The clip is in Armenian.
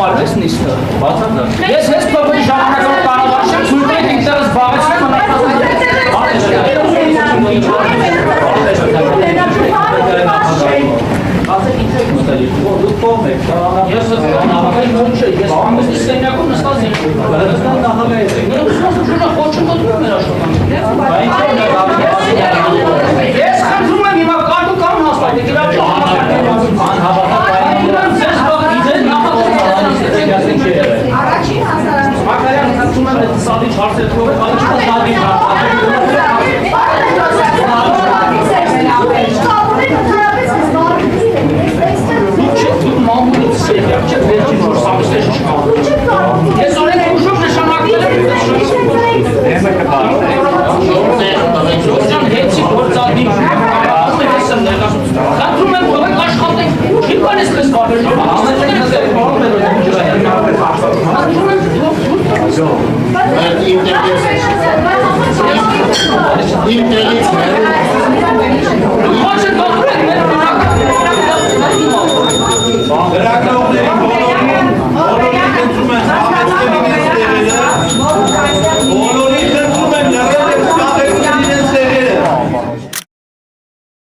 արվես նիստը։ Բացատրեմ։ Ես հենց փոքրի ժամանակով կառավարիչ եմ, ցույց եք ինքներս զբաղեցնում Դուք կողմ եք, Ես նախագահի մոտ չէ, ես ամուսնի սենյակում նստած եմ։ Հրստան նախագահ եք։ Ես ուզում եմ խոչընդոտում եմ մեր աշխատանքը։ Բայց ինչ է